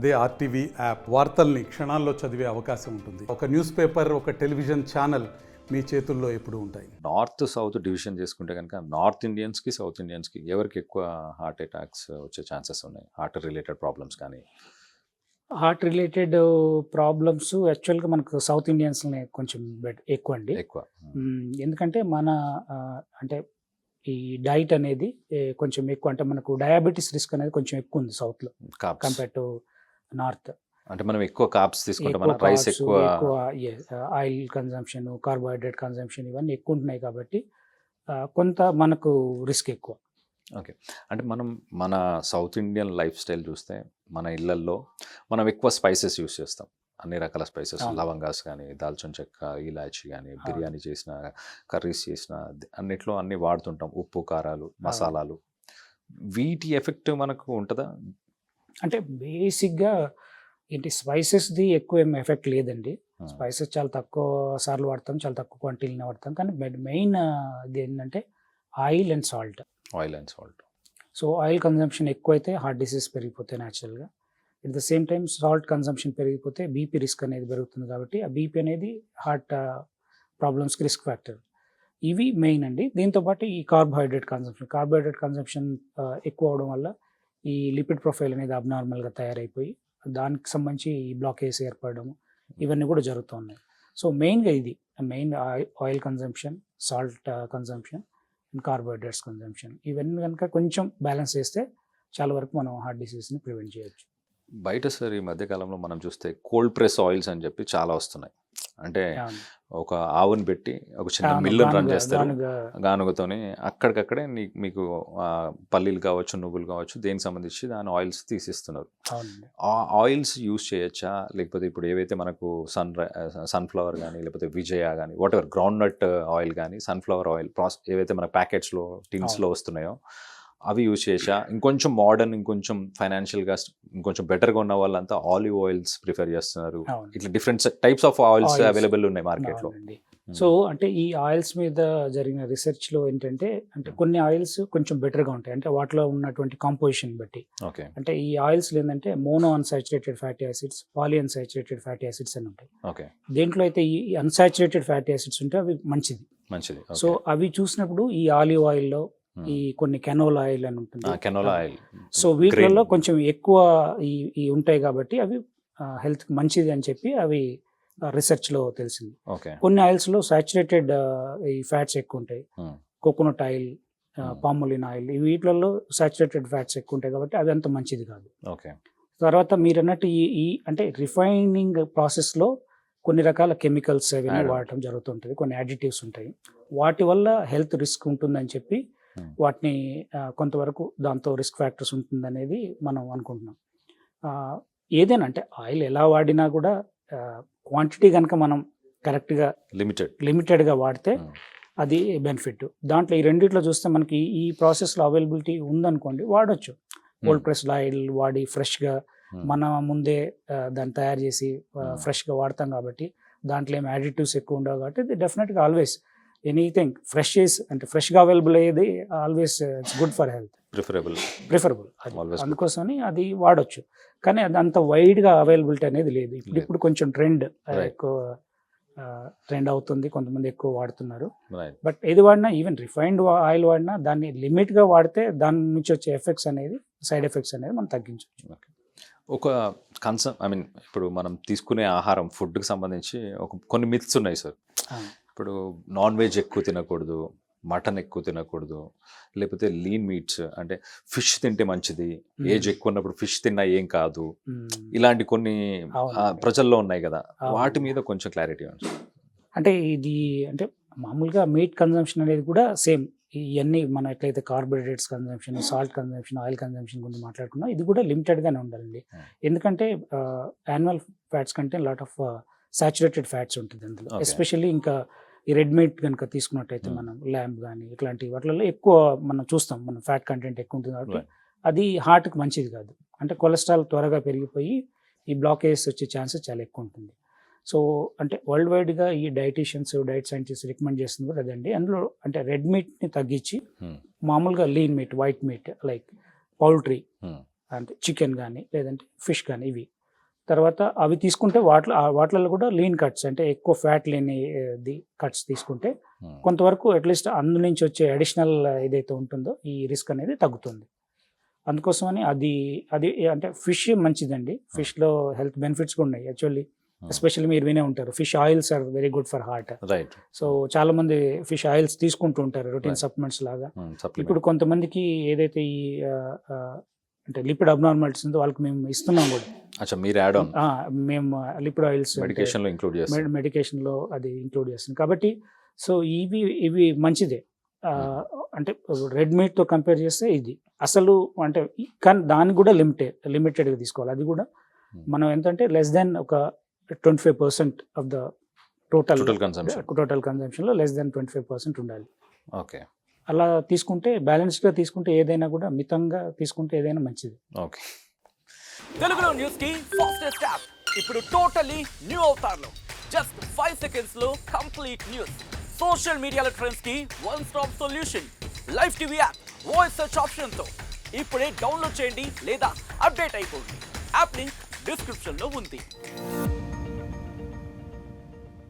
అదే RTV app వార్తల్ని క్షణాల్లో చదివే అవకాశం ఉంటుంది. ఒక న్యూస్ పేపర్, ఒక టెలివిజన్ ఛానల్ మీ చేతుల్లో ఎప్పుడు ఉంటాయి. నార్త్ సౌత్ డివిజన్ చేసుకుంటే కనుక నార్త్ ఇండియన్స్కి సౌత్ ఇండియన్స్కి ఎవరికి ఎక్కువ హార్ట్ అటాక్స్ వచ్చే ఛాన్సెస్ ఉన్నాయి? హార్ట్ రిలేటెడ్ ప్రాబ్లమ్స్ కానీ హార్ట్ రిలేటెడ్ ప్రాబ్లమ్స్ యాక్చువల్గా మనకు సౌత్ ఇండియన్స్నే కొంచెం ఎక్కువ అండి. ఎక్కువ. ఎందుకంటే మన అంటే ఈ డైట్ అనేది కొంచెం ఎక్కువ, అంటే మనకు డయాబెటీస్ రిస్క్ అనేది కొంచెం ఎక్కువ ఉంది సౌత్లో కంపేర్ టు నార్త్. అంటే మనం ఎక్కువ కార్బ్స్ తీసుకుంటాం, మన రైస్ ఎక్కువ ఆయిల్ కన్జంప్షన్, కార్బోహైడ్రేట్ కన్జంప్షన్ ఇవన్నీ ఎక్కువ ఉంటున్నాయి కాబట్టి కొంత మనకు రిస్క్ ఎక్కువ. ఓకే. అంటే మన సౌత్ ఇండియన్ లైఫ్ స్టైల్ చూస్తే మన ఇళ్ళల్లో మనం ఎక్కువ స్పైసెస్ యూస్ చేస్తాం, అన్ని రకాల స్పైసెస్, లవంగాస్ కానీ, దాల్చిన చెక్క, ఇలాచి కానీ, బిర్యానీ చేసిన, కర్రీస్ చేసిన అన్నిట్లో అన్ని వాడుతుంటాం, ఉప్పు, కారాలు, మసాలాలు. వీటి ఎఫెక్ట్ మనకు ఉంటుందా? అంటే బేసిక్గా ఏంటి, స్పైసెస్ది ఎక్కువ ఏం ఎఫెక్ట్ లేదండి. స్పైసెస్ చాలా తక్కువ సార్లు వాడతాం, చాలా తక్కువ క్వాంటిటీలో వాడతాం. కానీ మెయిన్ ఇది ఏంటంటే oil and salt. So oil consumption ఎక్కువైతే హార్ట్ డిసీజ్ పెరిగిపోతాయి న్యాచురల్గా. At the same time salt consumption పెరిగిపోతే బీపీ రిస్క్ అనేది పెరుగుతుంది. కాబట్టి ఆ బీపీ అనేది హార్ట్ ప్రాబ్లమ్స్కి రిస్క్ ఫ్యాక్టర్. ఇవి మెయిన్ అండి. దీంతోపాటు ఈ కార్బోహైడ్రేట్ కన్జంప్షన్ ఎక్కువ అవడం వల్ల ఈ లిపిడ్ ప్రొఫైల్ అనేది అబ్నార్మల్గా తయారైపోయి దానికి సంబంధించి ఈ బ్లాకేజ్ ఏర్పడము ఇవన్నీ కూడా జరుగుతూ ఉన్నాయి. సో మెయిన్గా ఇది main oil consumption, salt consumption and carbohydrates consumption, ఇవన్నీ కనుక కొంచెం బ్యాలెన్స్ చేస్తే చాలా వరకు మనం హార్ట్ డిసీజ్ని ప్రివెంట్ చేయొచ్చు. బయట సార్ ఈ మధ్యకాలంలో మనం చూస్తే కోల్డ్ ప్రెస్ ఆయిల్స్ అని చెప్పి చాలా వస్తున్నాయి. అంటే ఒక ఆవుని పెట్టి ఒక చిన్న మిల్లుని రన్ చేస్తారు, గానుగతోని అక్కడికక్కడే మీకు పల్లీలు కావచ్చు, నువ్వులు కావచ్చు, దేనికి సంబంధించి దాని ఆయిల్స్ తీసిస్తున్నారు. ఆ ఆయిల్స్ యూస్ చేయొచ్చా? లేకపోతే ఇప్పుడు ఏవైతే మనకు సన్ఫ్లవర్ కానీ, లేకపోతే విజయ కానీ, whatever groundnut oil కానీ, సన్ఫ్లవర్ ఆయిల్ ఏవైతే మన ప్యాకెట్స్లో, టిన్స్లో వస్తున్నాయో అవి యూజ్ చేసా? ఇంకొంచెం మోడర్న్, ఇంకొంచెం ఫైనాన్షియల్గా ఇంకొంచెం బెటర్గా ఉన్న వాళ్ళంతా ఆలివ్ ఆయిల్స్ ప్రిఫర్ చేస్తున్నారు. ఇట్లా different types of oils available ఉన్నాయి మార్కెట్లో. సో అంటే ఈ ఆయిల్స్ మీద జరిగిన రీసెర్చ్లో ఏంటంటే, అంటే కొన్ని ఆయిల్స్ కొంచెం బెటర్గా ఉంటాయి, అంటే వాటిలో ఉన్నటువంటి కాంపోజిషన్ బట్టి. అంటే ఈ ఆయిల్స్ ఏంటంటే mono unsaturated fatty acids, poly unsaturated fatty acids అని ఉంటాయి. దేంట్లో అయితే ఈ అన్సాచురేటెడ్ ఫ్యాటీ యాసిడ్స్ ఉంటే అవి మంచిది. సో అవి చూసినప్పుడు ఈ ఆలివ్ ఆయిల్లో ఈ కొన్ని కెనోలా ఆయిల్ అని ఉంటుంది. సో వీటిల్లో కొంచెం ఎక్కువ ఈ ఉంటాయి కాబట్టి అవి హెల్త్కి మంచిది అని చెప్పి అవి రీసెర్చ్లో తెలిసింది. కొన్ని ఆయిల్స్లో సాచురేటెడ్ ఈ ఫ్యాట్స్ ఎక్కువ ఉంటాయి, కోకోనట్ ఆయిల్, పామోలిన్ ఆయిల్, వీటిలలో సాచురేటెడ్ ఫ్యాట్స్ ఎక్కువ ఉంటాయి కాబట్టి అవి అంత మంచిది కాదు. తర్వాత మీరు అన్నట్టు ఈ అంటే రిఫైనింగ్ ప్రాసెస్లో కొన్ని రకాల కెమికల్స్ అవన్నీ వాడటం జరుగుతుంటుంది, కొన్ని అడిటివ్స్ ఉంటాయి, వాటి వల్ల హెల్త్ రిస్క్ ఉంటుందని చెప్పి వాటిని కొంతవరకు దాంతో రిస్క్ ఫ్యాక్టర్స్ ఉంటుందనేది మనం అనుకుంటున్నాం. ఏదైనా అంటే ఆయిల్ ఎలా వాడినా కూడా క్వాంటిటీ కనుక మనం కరెక్ట్గా లిమిటెడ్గా వాడితే అది బెనిఫిట్. దాంట్లో ఈ రెండిట్లో చూస్తే మనకి ఈ ప్రాసెస్లో అవైలబిలిటీ ఉందనుకోండి, వాడచ్చు. కోల్డ్ ప్రెస్డ్ ఆయిల్ వాడి ఫ్రెష్గా మన ముందే దాన్ని తయారు చేసి ఫ్రెష్గా వాడతాం కాబట్టి దాంట్లో ఏమి యాడిటివ్స్ ఎక్కువ ఉండవు కాబట్టి ఇది డెఫినెట్గా ఆల్వేస్ ఎనీథింగ్ ఫ్రెష్గా అవైలబుల్ అయ్యేది always it's good for health, preferable. అందుకోసమని అది వాడచ్చు. కానీ అది అంత వైడ్గా అవైలబిలిటీ అనేది లేదు. ఇప్పుడు కొంచెం ట్రెండ్ అవుతుంది, కొంతమంది ఎక్కువ వాడుతున్నారు. బట్ ఏది వాడినా, ఈవెన్ రిఫైన్డ్ ఆయిల్ వాడినా దాన్ని లిమిట్గా వాడితే దాని నుంచి వచ్చే సైడ్ ఎఫెక్ట్స్ అనేది మనం తగ్గించవచ్చు. ఒక ఇప్పుడు మనం తీసుకునే ఆహారం, ఫుడ్కి సంబంధించి కొన్ని మిత్స్ ఉన్నాయి సార్. ఇప్పుడు నాన్ వెజ్ ఎక్కువ తినకూడదు, మటన్ ఎక్కువ తినకూడదు, లేకపోతే లీన్ మీట్స్ అంటే ఫిష్ తింటే మంచిది, ఏజ్ ఎక్కువ ఉన్నప్పుడు ఫిష్ తిన్నా ఏం కాదు, ఇలాంటి కొన్ని ప్రజల్లో ఉన్నాయి కదా, వాటి మీద కొంచెం క్లారిటీ ఉంది. అంటే ఇది అంటే మామూలుగా మీట్ కన్జంప్షన్ అనేది కూడా సేమ్, ఇవన్నీ మనం ఎట్లయితే carbohydrates consumption, salt consumption, oil consumption గురించి మాట్లాడుకున్నాం, ఇది కూడా లిమిటెడ్గానే ఉండాలండి. ఎందుకంటే యానిమల్ ఫ్యాట్స్ కంటే లాట్ ఆఫ్ సాచురేటెడ్ ఫ్యాట్స్ ఉంటుంది అందులో. ఎస్పెషల్లీ ఇంకా ఈ రెడ్ మీట్ కనుక తీసుకున్నట్టయితే మనం ల్యాంబ్ కానీ ఇట్లాంటి వాటిల్లో ఎక్కువ మనం చూస్తాం, మనం ఫ్యాట్ కంటెంట్ ఎక్కువ ఉంటుంది కాబట్టి అది హార్ట్కి మంచిది కాదు. అంటే కొలెస్ట్రాల్ త్వరగా పెరిగిపోయి ఈ బ్లాకేజ్ వచ్చే ఛాన్సెస్ చాలా ఎక్కువ ఉంటుంది. సో అంటే వరల్డ్ వైడ్గా ఈ డైట్ సైంటిస్ట్ రికమెండ్ చేస్తుంది కూడా అదండి. అందులో అంటే రెడ్ మీట్ని తగ్గించి మామూలుగా lean meet, white meet like poultry, అంటే చికెన్ కానీ లేదంటే ఫిష్ కానీ ఇవి. తర్వాత అవి తీసుకుంటే వాటిలలో కూడా లీన్ కట్స్ అంటే ఎక్కువ ఫ్యాట్ లేని కట్స్ తీసుకుంటే కొంతవరకు అట్లీస్ట్ అందు నుంచి వచ్చే అడిషనల్ ఏదైతే ఉంటుందో ఈ రిస్క్ అనేది తగ్గుతుంది. అందుకోసమని అది అంటే ఫిష్ మంచిదండి. ఫిష్లో హెల్త్ బెనిఫిట్స్ కూడా ఉన్నాయి యాక్చువల్లీ. ఎస్పెషల్లీ మీరు వినే ఉంటారు fish oils are very good for heart. Right. So చాలా మంది ఫిష్ ఆయిల్స్ తీసుకుంటూ ఉంటారు రొటీన్ సప్లిమెంట్స్ లాగా. ఇప్పుడు కొంతమందికి ఏదైతే ఈ అంటే లిపిడ్ అబ్నార్మాలిటీస్ ఉందో వాళ్ళకి మేము ఇస్తున్నాం కూడా. అచ్చా, మీరు యాడ్ ఆన్ మేము లిపిడ్ ఆయిల్స్ మెడికేషన్లో ఇంక్లూడ్ చేస్తాం. మెడికేషన్లో అది ఇంక్లూడ్ చేస్తాం కాబట్టి సో ఇవి మంచిదే. అంటే రెడ్ మీట్తో కంపేర్ చేస్తే ఇది అసలు అంటే కానీ దాన్ని కూడా లిమిటెడ్గా తీసుకోవాలి. అది కూడా మనం ఎంతంటే లెస్ దెన్ ఒక 25% ఆఫ్ ద టోటల్ కన్సంప్షన్లో లెస్ దెన్ 25% ఉండాలి. ఓకే. అలా తీసుకుంటే బ్యాలెన్స్డ్గా తీసుకుంటే ఏదైనా కూడా మితంగా తీసుకుంటే ఏదైనా మంచిది. ఓకే. తెలుగులో న్యూస్ కి ఫాస్టెస్ట్ యాప్ ఇప్పుడు టోటలీ న్యూ అవతార్లో జస్ట్ 5 seconds లో కంప్లీట్ న్యూస్. సోషల్ మీడియాలో ట్రెండ్స్ కి one stop solution. Live TV app voice search option తో ఇప్పుడే డౌన్లోడ్ చేయండి లేదా అప్డేట్ అయిపోండి. యాప్ లింక్ డిస్క్రిప్షన్ లో ఉంది.